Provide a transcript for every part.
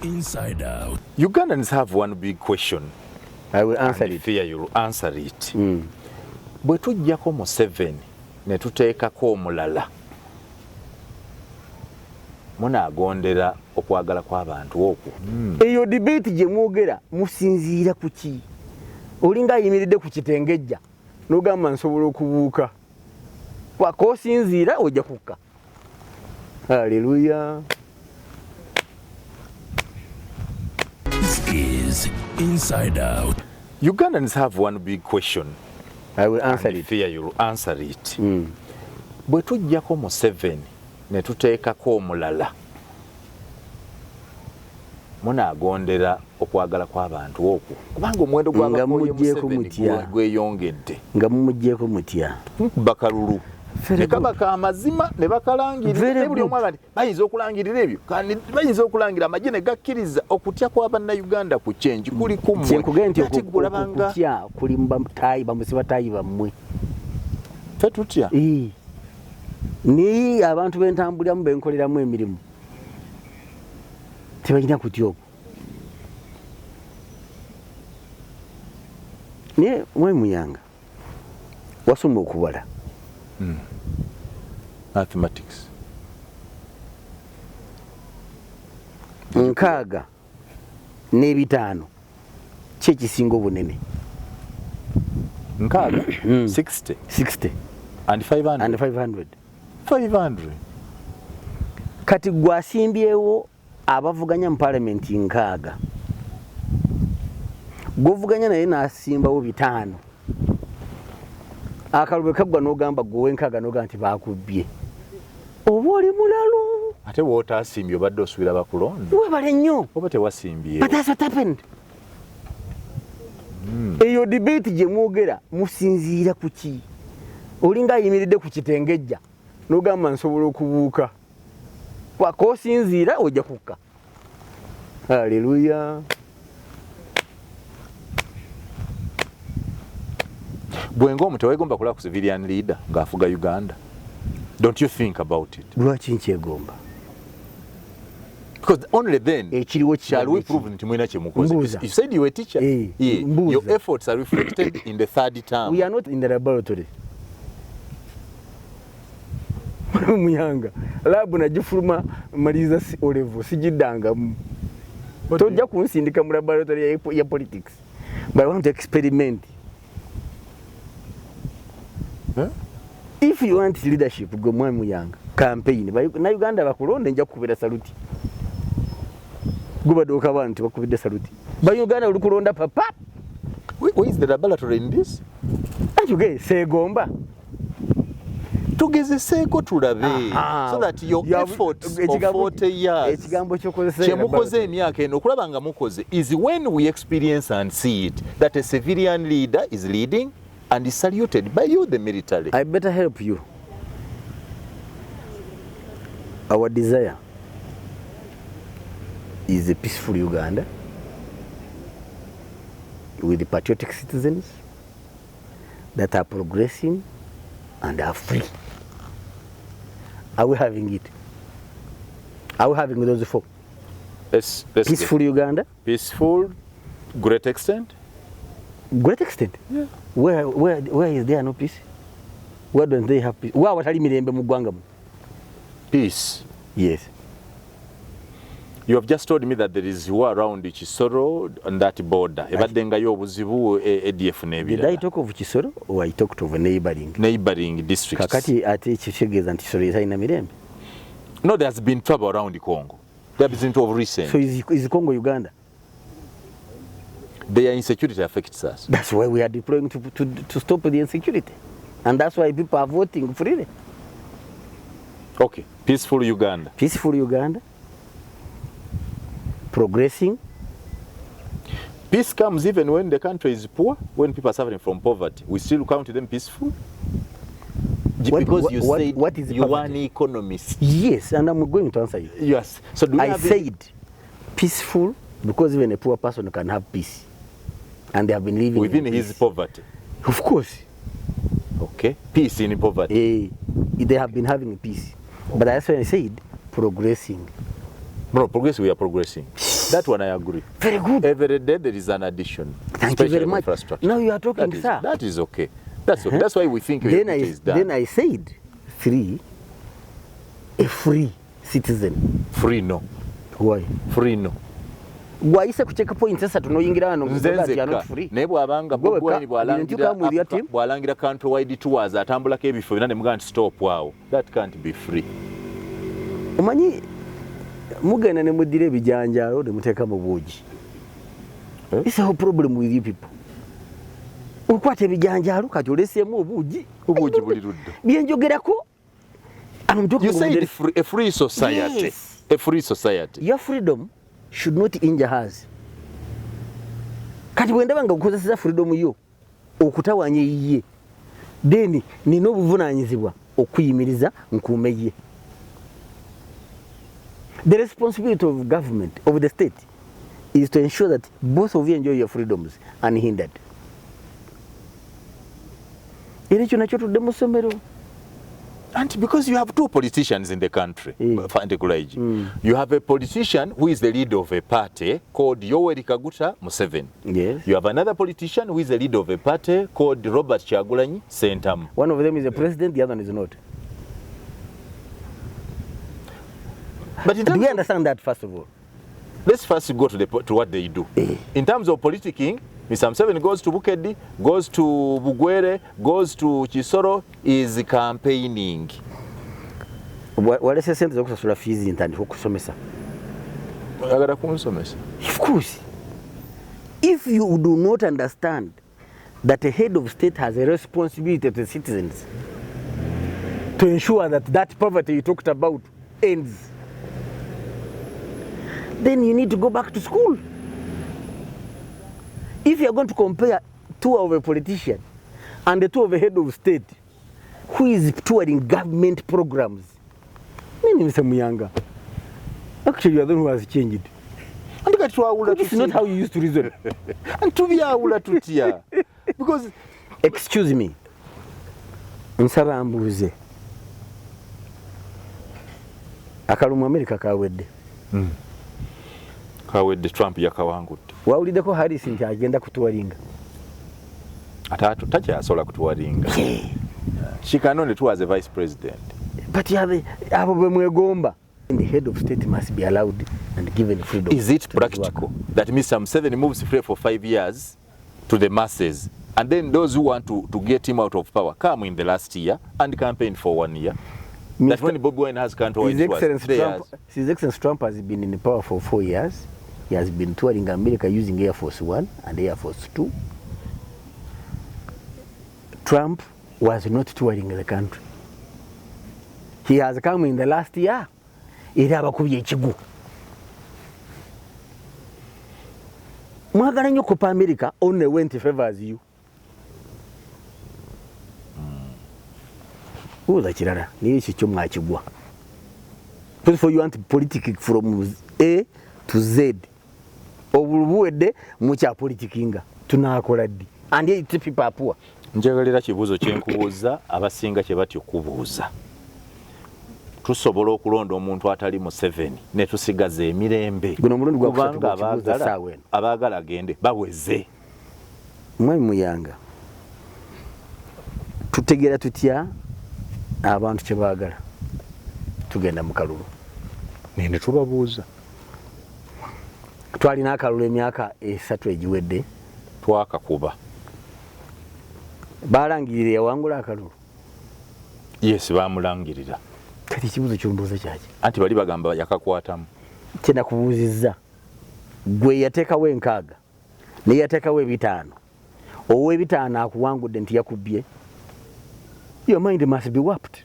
Inside Out. Ugandans have one big question. I will answer and it. Fear you'll answer it. Bwe tujjako Museveni ne tuteekako omulala munaagondera okwagala kw'abantu okwo. Eyo debate gye mwogera musinziira ku ki? Olinga ayimiridde ku kitengejja n'ogamba nsobola okubuuka. Kw'osinziira ojja kukka. Hallelujah. This is Inside Out. Ugandans have one big question. I will answer and it. Fear you'll answer it. Bwe tujjako Museveni ne tuteekako omulala munaagondera okwagala kw'abantu okwo. Kubanga omuwendo gw'abakooye Museveni gweyongedde. Nga mumuggyeko mutya? Bakalulu. Ne kaba ka mazima ne bakalangirira. Buli omu agati bayinza okulangirira ebyo. Kandi bayinza okulangira amagye ne gakkiriza okutya kwa bannayuganda ku kyenji kuli kummwe. Kyenkugende nti okutya kuli mubatayi bamusiba tayi bammwe. Ffe tutya. Ni abantu bentambuliramu benkoleramu emirimu. Tebalina kutya okwo. Naye Mwemuyanga wasoma okubala. Mathematics. Nkaaga n'ebitaano kye kisinga obunene. Nkaaga 60 and 500 and 500. 500. Kati gwasimbyewo abavuganya mu parliament nkaaga. Govuganya naye n'asimbawo bitaano. Akalube kagwa n'ogamba gwe nkaaga n'ogamba nti bakubbye. Oba oli mulalu. Ate wootaasimbye obadde osuubira bakulonda. Webale nnyo. Oba tewasimbyewo. But that's what happened. Eyo debate gye mwogera musinziira ku ki? Olinga ayimiridde ku kitengejja n'ogamba nsobola okubuuka. Kw'osinziira ojja kukka. Hallelujah. Bwenga omuntu teweegomba kulaba ku civilian leader ng'afuga Uganda. Don't you think about it? Lwaki nkyegomba? Because only then shall we prove nti mwina kye mukoze. You said you were a teacher. Your efforts are reflected in the third term. We are not in the laboratory. Muyanga labu najifuluma maliza olevo sijiddangamu. Tojja kunsindika mu laboratory ya politics. But I want to experiment. If you want leadership, go Mwemuyanga campaign. Na Uganda bakulonde nja kukubira saluti. Gubadoka abantu bakubidde saluti. Ba Uganda olukulonda papa. Where is the laboratory in this? Anjuge segomba. Tugezeseeko tulabe so that your efforts of 40 years kyemukoze emyaka eno okulaba nga mukoze is when we experience and see it that a civilian leader is leading and is saluted by you, the military. I better help you. Our desire is a peaceful Uganda with patriotic citizens that are progressing and are free. Are we having it? Are we having those four? Let's peaceful Uganda? Peaceful, great extent? Great extent? Yeah. Where is there no peace? Where don't they have peace? Where watali mirembe mu ggwanga mu? Peace? Yes. You have just told me that there is war around Kisoro on that border. Ebaddengayo obuzibu ADF n'ebirala. Did I talk of Kisoro or I talked of neighboring districts? Kakati ate kitegeeza nti Kisoro etalina mirembe? No, there has been trouble around Congo. There has been trouble recent. So is Congo Uganda? Their insecurity affects us. That's why we are deploying to stop the insecurity. And that's why people are voting freely. Okay, peaceful Uganda. Peaceful Uganda. Progressing. Peace comes even when the country is poor, when people are suffering from poverty. We still count them peaceful? Because you said you are an economist. Yes, and I'm going to answer you. Yes. So I said peaceful because even a poor person can have peace. And they have been living within his poverty. Of course. Okay. Peace in poverty. They have been having peace. But that's when I said progressing. No, progress, we are progressing. That one I agree. Very good. Every day there is an addition. Thank you very much. Infrastructure. Now you are talking, sir. That is okay. That's okay. That's why we think equity is done. Then I said, 3, a free citizen. Free no. Why? Free no. Wayise kucheka points esatu noyingira hano Nzenze are not free. Naye bwabanga bwalangira countrywide tours atambulako ebifo bina ne muga nti stop awo. That can't be free. Omanyi mugenda ne mudira ebijanjaalo ne muteeka mu buugi. It's a whole problem with you people. Okwata ebijanjaalo kati oleseemu obuugi. Obuugi buli ludda. Byenjogerako. You say a free society. Yes. A free society. Your freedom should not injure hers. Kati bwendaba nga gukozesa freedom yo okutawanya yiye. Then nina obuvunaanyizibwa okuyimiriza nkuume ye. The responsibility of government, of the state, is to ensure that both of you enjoy your freedoms unhindered. Era ekyo nakyo tudde mu ssomero. And because you have 2 politicians in the country, Kulayigye. You have a politician who is the leader of a party called Yoweri Kaguta Museveni. Yes. You have another politician who is the leader of a party called Robert Kyagulanyi Ssentamu. One of them is a president, the other one is not. But in Do terms we understand that, first of all? let's first go to what they do. In terms of politicking, Mr. Museveni goes to Bukedde, goes to Bugwere, goes to Kisoro, is campaigning. Walese sente zokusasula fees ntandika okusomesa. Agala kunsomesa. Of course. If you do not understand that a head of state has a responsibility to the citizens to ensure that that poverty you talked about ends, then you need to go back to school. If you are going to compare 2 of a politician and the 2 of a head of state who is touring government programs, Mr. Muyanga, actually you are the one who has changed. This is not how you used to reason. Because, excuse me, nsaba mbuuze akaluma America kawedde. Kawedde Trump yakawangudde. Wawuliddeko Harris nti agenda kutuwalinga. Atatu takyasobola kutuwalinga. She can only tour as a vice president. But abo bwe mwegomba. The head of state must be allowed and given freedom. Is it practical that Mr. Museveni moves free for 5 years to the masses, and then those who want to get him out of power come in the last year and campaign for 1 year? That when Bobi Wine has control, His Excellency Trump has been in power for 4 years. He has been touring America using Air Force One and Air Force Two. Trump was not touring the country. He has come in the last year. Era abakubye ekigu. Mwagala nnyo kupa America only when it favors you. Uza kirala niyo ekyo mwakigwa. For you want politics from A to Z. Obulubuwedde mukya politikinga tunaakola ddi. And yet people are poor. Njagalira kibuuzo kyenkubuuza abasinga kye batyo kubuuza. Tusobola okulonda omuntu atali Museveni ne tusigaza emirembe. Guno mulundi gwa kusatu abaagala agende baweze. Mwami Muyanga, tutegeera tutya abantu kye baagala tugenda mu kalulu. Nende tubabuuza. Twalina akalulu emyaka 3 egiwedde. Twakakuba. Balangirira yawangula akalulu. Yes, bamulangirira. Kati ekibuuzo kyombuuza kyaki? Anti bali bagamba yakakwatamu. Kyena kubuuzizza. Gwe yateekawo 6 ne yateekawo 5. Ow'ebitaano akuwangudde nti yakubye. Your mind must be warped.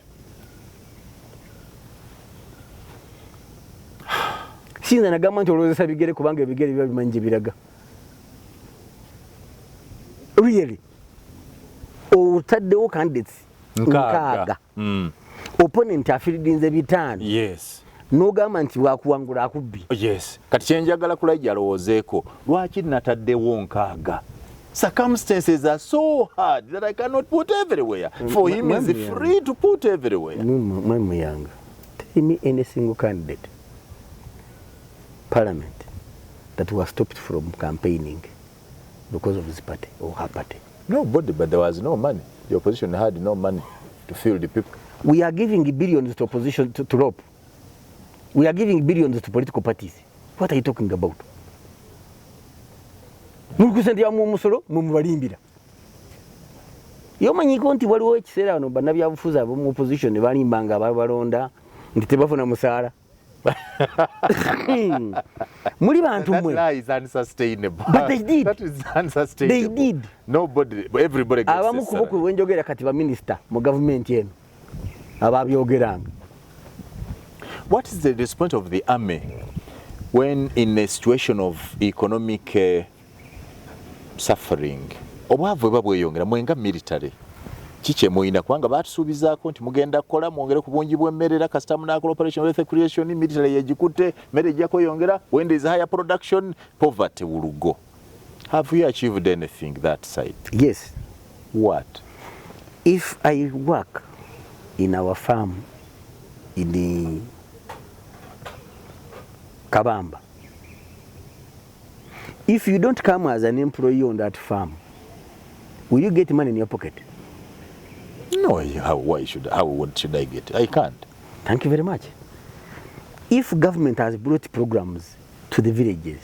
Sinza nagamba nti olowozesa bigere kubanga ebigere biba bimanyi gye biraga. Really? Otaddewo candidates 6. Opponent afiridinze 5. Yes. N'ogamba nti wakuwangula akubbi. Yes. Kati kyenjagala Kulayigye alowoozeeko lwaki nataddewo 6? Circumstances are so hard that I cannot put everywhere. For him, it's free to put everywhere. Mwami Muyanga, tell me any single candidate, Parliament, that was stopped from campaigning because of his party or her party? Nobody, but there was no money. The opposition had no money to fill the people. We are giving billions to opposition to rope. We are giving billions to political parties. What are you talking about? Mukusendya mu musolo mumubalimbira. Yomanyiko nti waliwo ekiseera wano bannabyabufuzi ab'omu opposition ne balimbanga abalonda nti tebafuna musaala. Muli bantu mwe. That lie is unsustainable. But they did. That is unsustainable. They did. Nobody, everybody gets abamu this. Abamu kubwenjogera kati ba minister mu government eno. Ababyogeranga. What is the response of the army when in a situation of economic suffering? Obwavu babweyongera mwenga military. Kiche muina kwanga batusubizaako nti mugenda kola mwongere ku bungi bw'emmerera kasita munakola operation wealth creation military yejikute mmere jako yongera when there is higher production poverty will go. Have you achieved anything that side? Yes. What? If I work in our farm in the Kabamba, if you don't come as an employee on that farm, will you get money in your pocket? No, what should I get? I can't. Thank you very much. If government has brought programs to the villages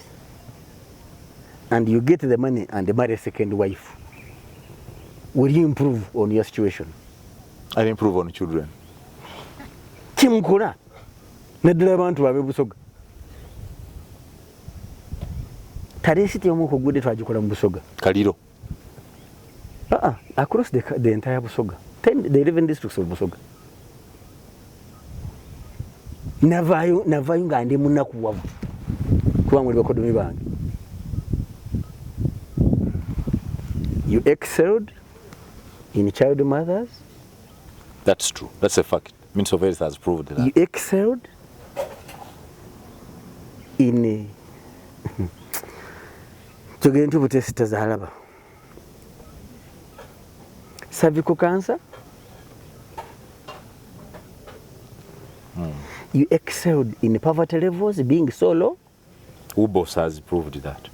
and you get the money and marry a second wife, will you improve on your situation? I'll improve on children. Kimukula naddala abantu babe Busoga. Tarisiti omuko gude twagikola mu Busoga. Kaliro. Across the entire Busoga. The 11 districts of Busoga. Navayo nga ndi munaku wavu. Kuba muli bakodomi bange. You excelled in child mothers. That's true. That's a fact. Minister of Health has proved that. You excelled in tugende tubutesita zalaba. Cervical cancer. You excelled in poverty levels, being so low. UBOS has proved that.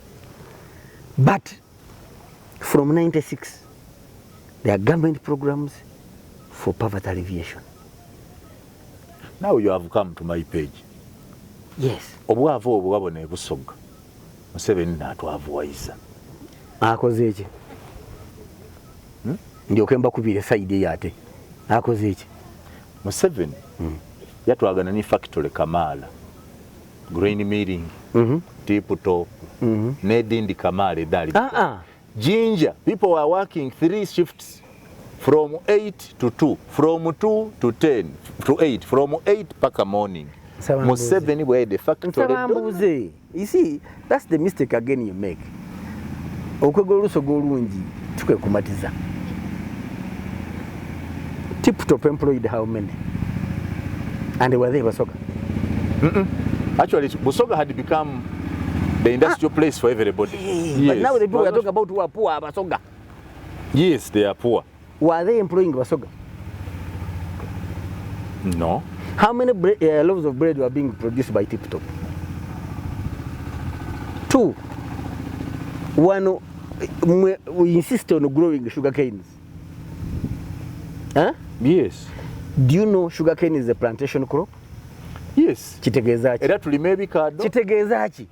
But from 96, there are government programs for poverty alleviation. Now you have come to my page. Yes. Obwavu obwabone Busoga. Museveni n'atwavuwayiza. Akoze ki? Ndyoke mbakubire side yate. Akoze ki? Museveni yatwagana ni factory Kamala. Grain milling. Tip top. Nedindi Kamala dali. Ginger. People were working 3 shifts. From 8 to 2, from 2 to 10, to 8, from 8 paka morning. Museveni were the factory. You see, that's the mistake again you make. Okwegoluso golungi tukwe kumatiza. Tip-top employed how many? And they were there Busoga. Actually, Busoga had become the industrial place for everybody. Yes. But now the people are talking about who are poor are Busoga. Yes, they are poor. Were they employing Busoga? No. How many loaves of bread were being produced by Tip-top? 2. 1, we insist on growing sugar canes. Huh? Yes. Do you know sugar cane is a plantation crop? Yes. Kitegeeza ki? Era tulime ebikado. Kitegeeza ki?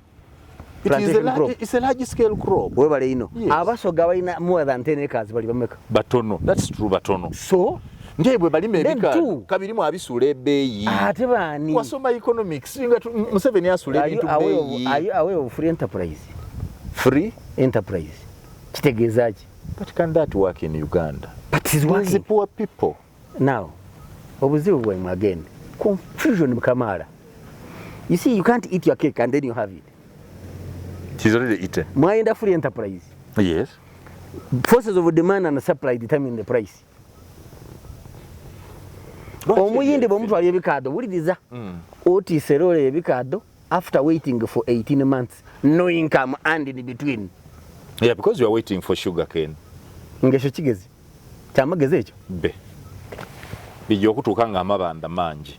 It's a large scale crop. Webale ino. Yes. Abasoga balina more than 10 acres bali bameka. Batono. That's true, batono. So, nje bwe balime ebikado kabirimu abisula ebeeyi. Ate baani. Wasoma economics nga Museveni asula ebintu beeyi. Are you aware of free enterprise? Free enterprise. Kitegeeza ki? But can that work in Uganda? But it's working. These poor people. Now, obuzibu bwemu again. Confusion Kamala. You see, you can't eat your cake and then you have it. It is already eaten. Mwaenda free enterprise. Yes. Forces of demand and supply determine the price. Omuyindi bw'omutwala ebikado wuliriza. Otiise lole ebikado after waiting for 18 months, no income and in between. Yeah, because you are waiting for sugar cane. Ngesho kigezi. Kyamagezi ekyo. Be. Bijja okutuuka nga amabanda mangi.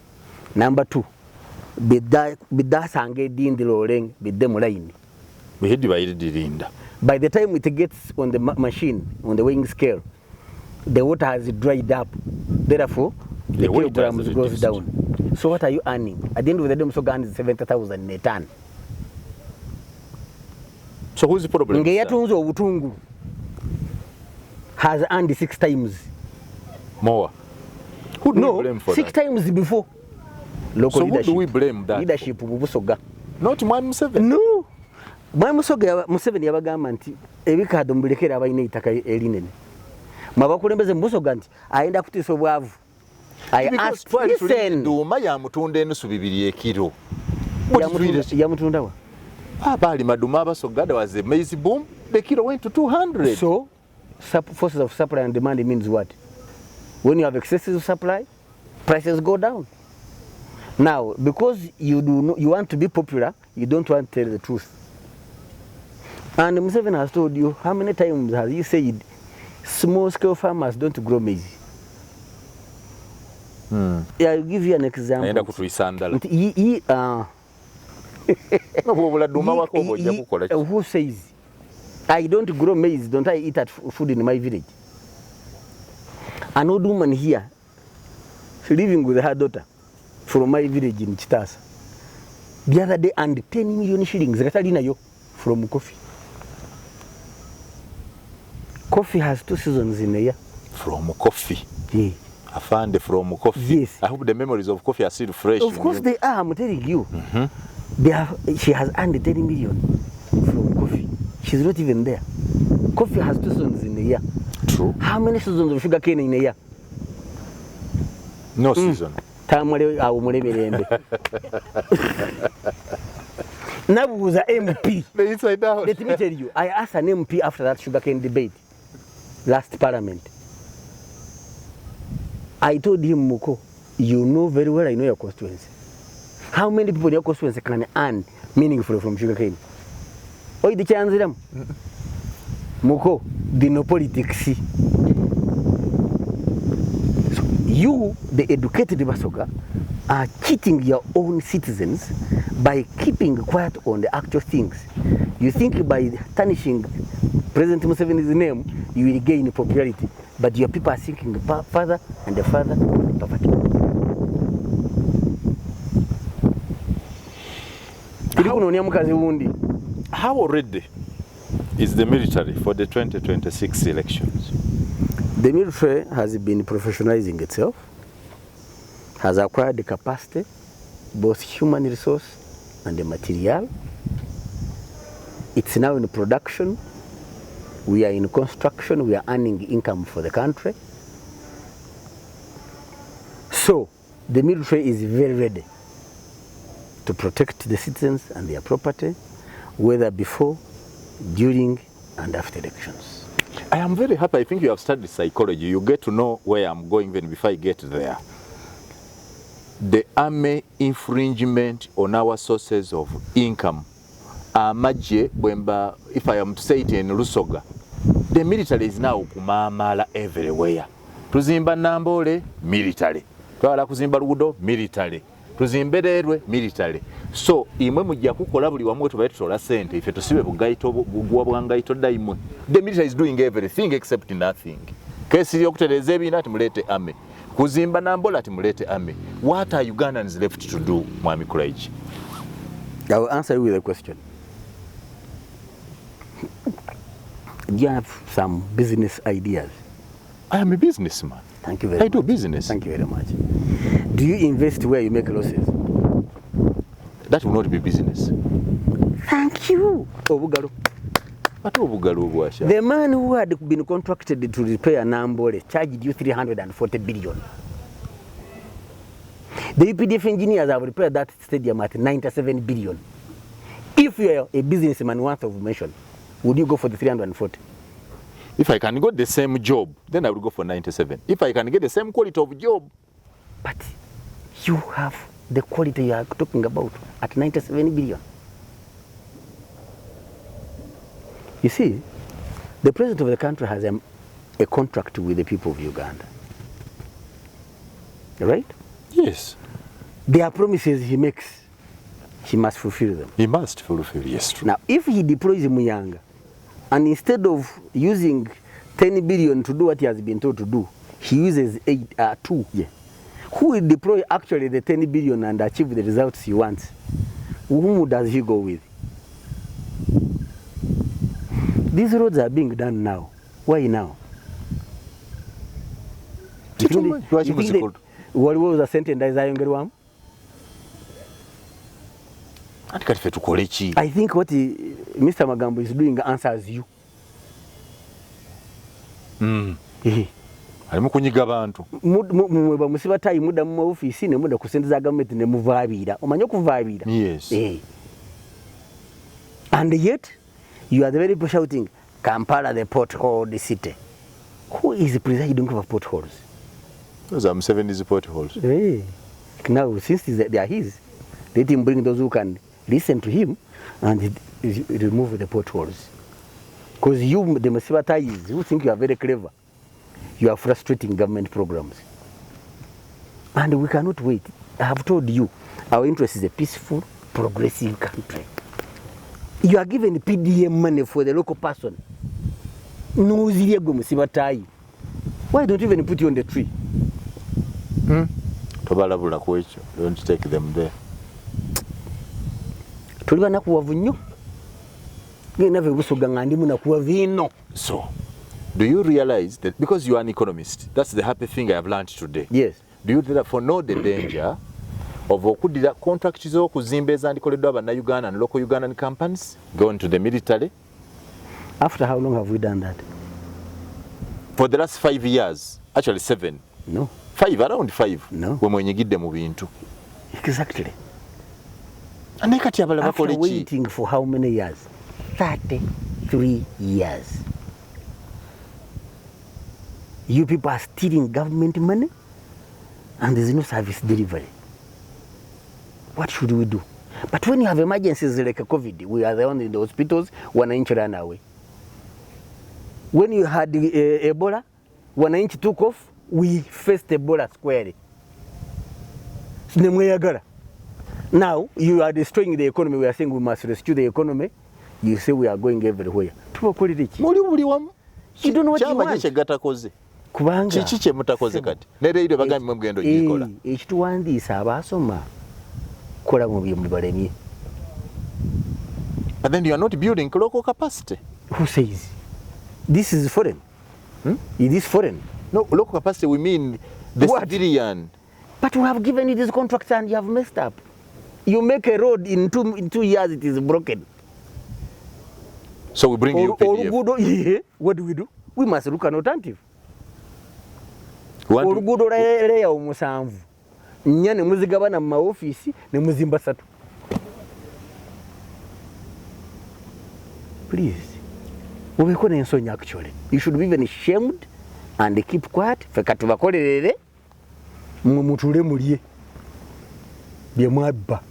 Number 2. Bidasanga edindi loleng bidde mu line. By the time it gets on the machine, on the weighing scale, the water has dried up. Therefore, the kilograms goes down. So what are you earning? At the end of the day, Musoga earns 70,000 a ton. So who's the problem? Ngeyatunzo obutungu has earned 6 times more. Who do we blame for 6 that? times before. Local so leadership. Who do we blame that? Leadership Busoga. Not Mwami Museveni. No. Mwami Museveni yabagamba nti ebikado mbulekera abayina itaka erinene. Mwabakulembeze Busoga nti aenda kutiisa obwavu. I asked, listen. Duma ya mutunda enusu 2 ekiro. Ya mutunda wa? Bali maduma abasoga, there was a maize boom. The kilo went to 200. So, forces of supply and demand means what? When you have excessive supply, prices go down. Now, because you want to be popular, you don't want to tell the truth. And Museveni has told you, how many times has he said small-scale farmers don't grow maize? Yeah, I'll give you an example. Who says, I don't grow maize, don't I eat that food in my village? An old woman here, living with her daughter from my village in Chitasa, the other day earned 10 million shillings from coffee. Coffee has 2 seasons in a year. From coffee? Yeah. I found from coffee. Yes. I hope the memories of coffee are still fresh. Of course they are, I'm telling you. She has earned 10 million from coffee. She's not even there. Coffee has 2 seasons in a year. True. How many seasons of sugar cane in a year? No season. Now was an MP. Inside out. Let me tell you, I asked an MP after that sugarcane debate, last parliament. I told him, Muko, you know very well I know your constituency. How many people in your constituency can earn meaningfully from sugarcane? Oh, the chance them. Muko, the no politics. So you, the educated Basoga, are cheating your own citizens by keeping quiet on the actual things. You think by tarnishing President Museveni's name, you will gain popularity, but your people are sinking further and further in poverty. How already is the military for the 2026 elections? The military has been professionalizing itself, has acquired the capacity, both human resource and the material. It's now in production. We are in construction. We are earning income for the country. So the military is very ready to protect the citizens and their property, whether before, during, and after elections. I am very happy. I think you have studied psychology. You get to know where I'm going even before I get there. The army infringement on our sources of income. If I am to say it in Lusoga, the military is now kumamala everywhere. Tuzimba Nambole, military. Twala kuzimba Lugudo, military. Tuzimbe Derwe, military. So, imwe mujja kukola buli wamu tubaetola sente ife tusibe bugaito bugwa bwangaito daimwe. The military is doing everything except nothing. Kesi yokutereza ebina ati mulete army. Kuzimba Nambola ati mulete army. What are Ugandans left to do, Mwami Kulayigye? I will answer you with a question. Do you have some business ideas? I am a businessman. Thank you very much. I do business. Thank you very much. Do you invest where you make losses? That will not be business. Thank you. Obugalo. The man who had been contracted to repair Nambole charged you 340 billion. The UPDF engineers have repaired that stadium at 97 billion. If you are a businessman worth of mention, would you go for the 340? If I can get the same job, then I will go for 97. If I can get the same quality of job. But you have the quality you are talking about at 97 billion. You see, the president of the country has a contract with the people of Uganda. Right? Yes. There are promises he makes. he must fulfill them. He must fulfill, yes, true. Now, if he deploys Muyanga, and instead of using 10 billion to do what he has been told to do, he uses 2. Yeah. Who will deploy actually the 10 billion and achieve the results he wants? Whom does he go with? These roads are being done now. Why now? What was the sentence that I I think what Mr. Magambo is doing answers you. Alimu kunyiga abantu. Mwe musiba tayi muda mu office ne muda kusendeza government ne muvaabira. Omanye kuvaabira. Yes. And yet you are the very people shouting Kampala the pothole city. Who is presiding over potholes? Those are Museveni's potholes. Now since they are his, let him bring those who can listen to him and remove the potholes. Because you, the Musiba Tayis, who think you are very clever, you are frustrating government programs. And we cannot wait. I have told you, our interest is a peaceful, progressive country. You are given PDM money for the local person. No, Musiba Tayi. Why don't you even put you on the tree? Don't take them there. So, do you realize that because you are an economist, that's the happy thing I have learned today? Yes. Do you therefore know the danger of okudira contracts z'okuzimba ezandikoleddwa na Uganda and local Ugandan companies going to the military? After how long have we done that? For the last 5 years. Actually 7. No. 5, around 5. No. When mwenyigidde mu bintu. Exactly. And after waiting for how many years? 33 years. You people are stealing government money and there's no service delivery. What should we do? But when you have emergencies like COVID, we are the only in the hospitals, wananchi ran away. When you had Ebola, wananchi took off, we faced Ebola squarely. Now, you are destroying the economy. We are saying we must rescue the economy. You say we are going everywhere. You don't know what you want. Kubanga chichi mutakoze kati nere ide bagambi mwemgendo yikola ekituwandiisa abasoma kola mu by'omubalemye. But then you are not building local capacity. Who says this is foreign? It is foreign. No, local capacity we mean the civilian. But we have given you this contract and you have messed up. You make a road in 2 years, it is broken. So we bring you PDF. What do? We must look an alternative. Oluguudo leya omusanvu nnya ne muzigabana mu maofisi ne muzimba 3. Please, ubeko n'ensonyi actually. You should be even ashamed and keep quiet. Feka tubakolerere mutule mulye bye mwabba.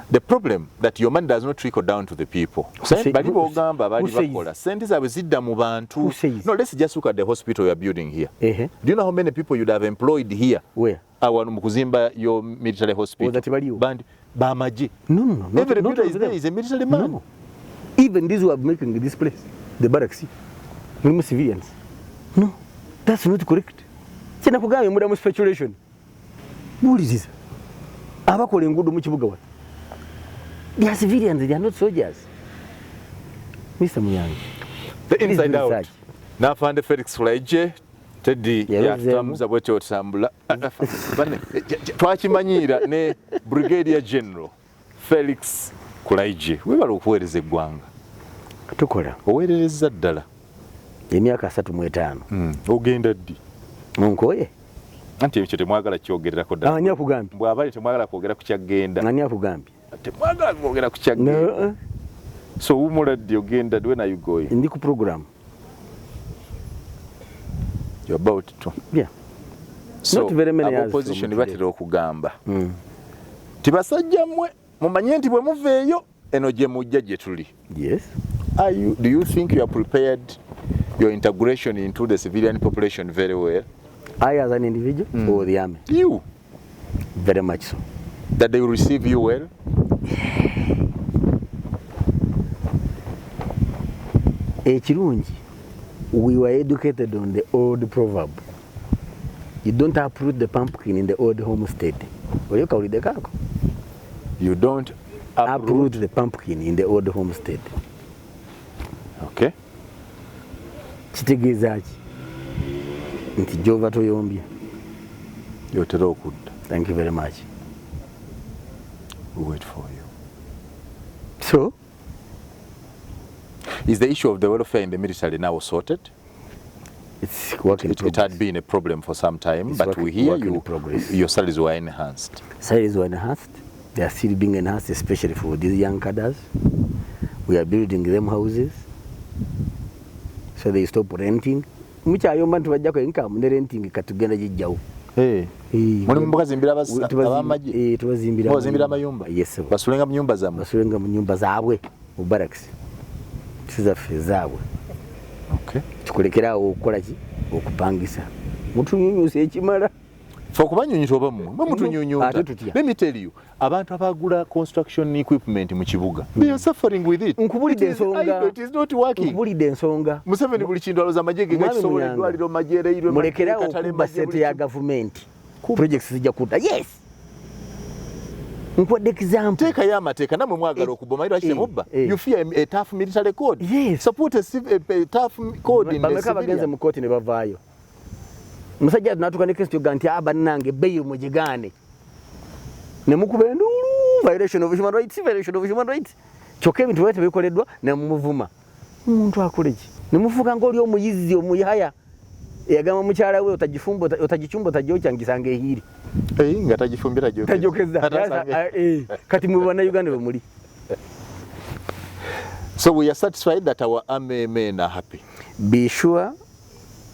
The problem that your money does not trickle down to the people. Bali bogamba bali bakola sente zaabwe zidda mu bantu. No, let's just look at the hospital you are building here. Do you know how many people you'd have employed here? Where? Awanu mu kuzimba your military hospital. Bandi bamaji. No. Every builder is a military man. No. Even these who are making this place, the barracks, no civilians. No, that's not correct. Chena kugaye muda mu speculation. What is this? Abakola engudo mu kibuga wa. They are civilians, they are not soldiers. Mr. Muyangi. The inside out. Nafande Felix Kulayigye Teddy yatamuza bwete otambula. Twakimanyira ne Brigadier General Felix Kulayigye. Webala okuweereza eggwanga. Tukola. Oweerereza ddala. Emyaka 3 mu 5. Ogenda ddi? Munkoye. Anti ekyo temwagala kyogererako ddala. Ani akugambye? Bw'abali temwagala kwogera ku kyagenda. Ani akugambye? Temwagala kwogera ku kyagenda. So wumuladde ogenda when are you going? Ndi ku program. You're about to. Yeah. So, not very many years. Opposition batera okugamba. Tibasajja mmwe mumanye nti bwe muveeyo eno gye mujja gye tuli. Yes. Do you think you are prepared your integration into the civilian population very well? I as an individual or the army? You. Very much so. That they will receive you well? Ekirungi, we were educated on the old proverb. You don't uproot the pumpkin in the old homestead. You don't uproot the pumpkin in the old homestead. Okay. Kitegeeza ki? Nti gy'ova toyombye. Yotera okudda. Thank you very much. We'll wait for you. So, is the issue of the welfare in the military now sorted? It's work in progress. It had been a problem for some time, It's but work, we hear your salaries were enhanced. Salaries were enhanced. They are still being enhanced, especially for these young cadres. We are building them houses, so they stop renting. Mukyayomba ntibajjako income ne renting katugenda gijjawo. Muli mubazimbira abamagye? Tubazimbira amayumba? Yes. Basulenga mu nyumba zammwe? Basulenga mu nyumba zaabwe mu barracks. Tuzaffe zaabwe. Okay. Tukulekerawo okukola ki? Okupangisa. Mutunyunyusa ekimala. Fe okubanyunyusa oba mmwe mutunyunyuta. Let me tell you, abantu abagula construction equipment mu kibuga, they are suffering with it. Nkubulidde ensonga. It is not working. Nkubulidde ensonga. Museveni buli kintu aloza amajege gakisobola eddwaliro majere irwe mulekerawo okuba sente ya gavumenti. Projects zijja kudda. Yes. Nkwadde example. Teeka y'amateeka namwe mwagala okuboma ira kitemubba. You fear a tough military code. Yes. Support a tough code in the civilian. Bagenze mu court ne bavaayo. Musajja natuka ne Kristo ganti abannange beyo mujigane. Ne mukuba enduulu violation of human rights. Kyokka ebintu byete bikoleddwa ne mumuvuma. Omuntu akole ki? Ne mufuka ng'oli omuyizi omuyaya. Eyagamba mukyala we otagifumba otajjokyangisanga ehiri. Nga tagifumbira tajokeza. Kati mu bannayuganda bwe muli. So we are satisfied that our army men are happy. Be sure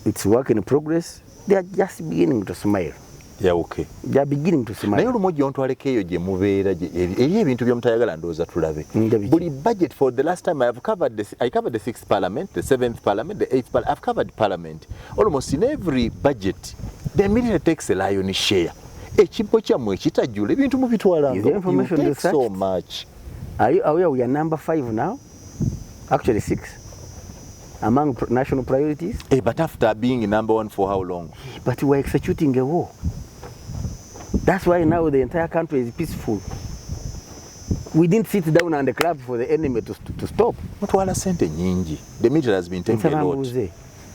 it's work in progress. They are just beginning to smile. Yeah, okay. They are beginning to smile. Naye olumoji ontwaleko eyo gye mubeera eri ebintu by'omutayagala ndowooza tulabe. Buli budget for the last time I covered the 6th parliament, the 7th parliament, the 8th parliament. I've covered parliament. Almost in every budget, the military takes a lion's share. Ekibbo kyammwe ekitajjula ebintu mubitwala. You take so much. Are you aware we are number 5 now? Actually 6. Among national priorities. But after being number 1 for how long? But we are executing a war. That's why now the entire country is peaceful. We didn't sit down and clap for the enemy to stop. Mutwala sente nyingi. The military has been taking a lot.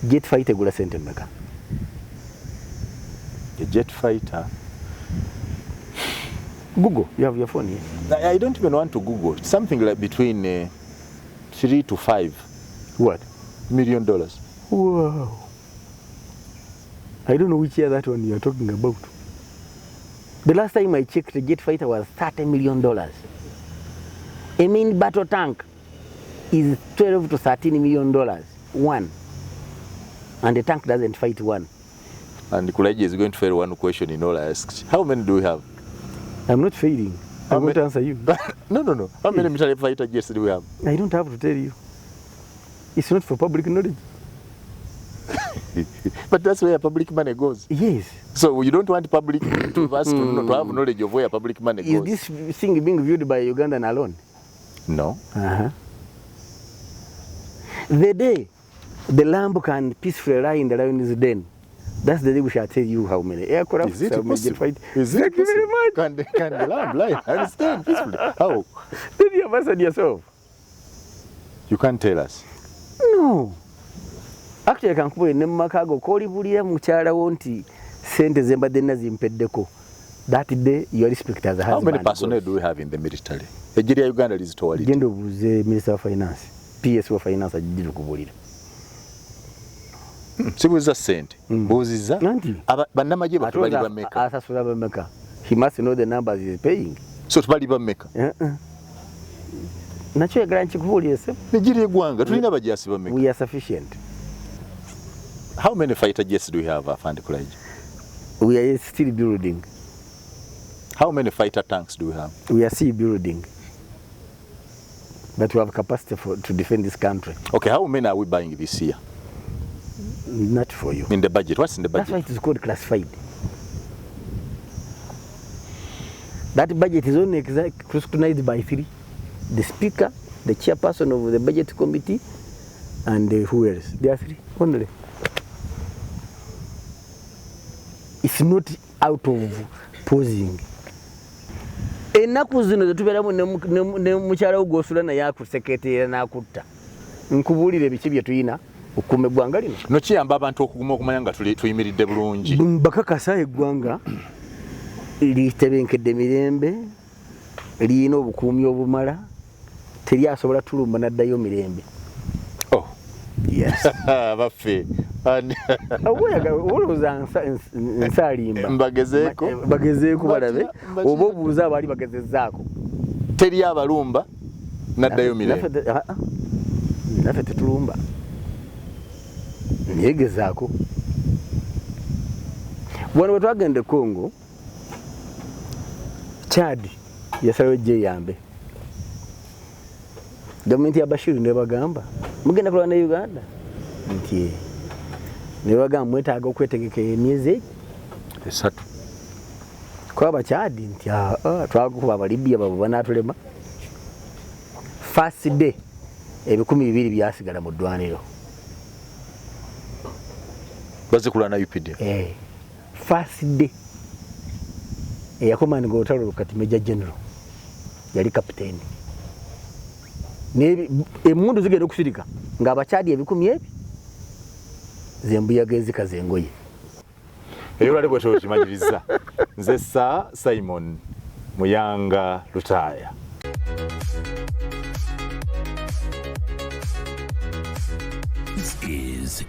Jet fighter gula sente meka. A jet fighter. Google. You have your phone here. I don't even want to Google. Something like between 3 to 5. What? $1 million. Wow. I don't know which year that one you are talking about. The last time I checked, the jet fighter was $30 million. A main battle tank is $12 to $13 million. One. And the tank doesn't fight one. And Kulayigye is going to fail one question in all I asked. How many do we have? I'm not failing. I won't answer you. No. How many military fighter jets do we have? I don't have to tell you. It's not for public knowledge. But that's where public money goes. Yes. So you don't want public to us to have knowledge of where public money goes. Is this thing being viewed by Ugandan alone? No. The day the lamb can peacefully lie in the lion's den, that's the day we shall tell you how many aircraft. Is it possible? Is it Thank you very much. Can the lamb lie? I understand peacefully. How? Then you have answered yourself. You can't tell us. No. Actually, I can put in Makago, Kolibulira, Muchara Wonti, sente zembadde nazimpeddeko. That day, you are respected as a husband. How many personnel do we have in the military? Nigeria Uganda is toward it. Gendo buze Minister of Finance, PS of Finance ajidde kubulira. Sibuza sente. Buziza. Bannamagye batubali bameka. Asasula bameka. He must know the numbers he is paying. So tubali bameka. Nakyo yagala nkikubulira se. Nigeria eggwanga tulina bajasi bameka. We are sufficient. How many fighter jets do we have, Afande Kulayigye? We are still building. How many fighter tanks do we have? We are still building. But we have capacity to defend this country. Okay, how many are we buying this year? Not for you. In the budget? What's in the budget? That's why it is called classified. That budget is only scrutinized by 3: the speaker, the chairperson of the budget committee, and who else? There are 3 only. It's not out of posing. Enaku zino zetuberamu ne mukyala ogosula naye akuseketeera n'akutta. Nkubuulira ebiki bye tuyina okukuuma eggwanga lino. No kiyamba abantu okuguma okumanya nga tuyimiridde bulungi. Bakakasa eggwanga litebenkedde mirembe, liyina obukuumi obumala, teryasobola tulumba n'addayo mirembe. Oh. Yes. Baffe. Olowooza nsaalimba. Mbagezeeko. Bagezeeko balabe. Oba obuuza abaali bagezezzaako. Teri abalumba n'addayo mirembe. Naffe tetulumba. Nyegezaako. Wano bwe twagenda e Congo, Chad yasalawo gyeyambe. Gavumenti ya Bashir ne bagamba mugenda kulwana ne Uganda nti ne bagamba mwetaaga okwetegeka emyezi 3. Kwaba Chad nti twakuba Abalibya babo banaatulema. First day 200 byasigala mu ddwaniro. Bazikulana UPD. First day. Eyakomanda ng'olutalo kati Major General yali kapiteeni. Emmundu zigenda okusirika ng'Abakyadi 10000 zembuyaga ezikaza engoye. Eyo lwali bwe tukimanyiriza. Nze Simon Muyanga Lutaaya. This is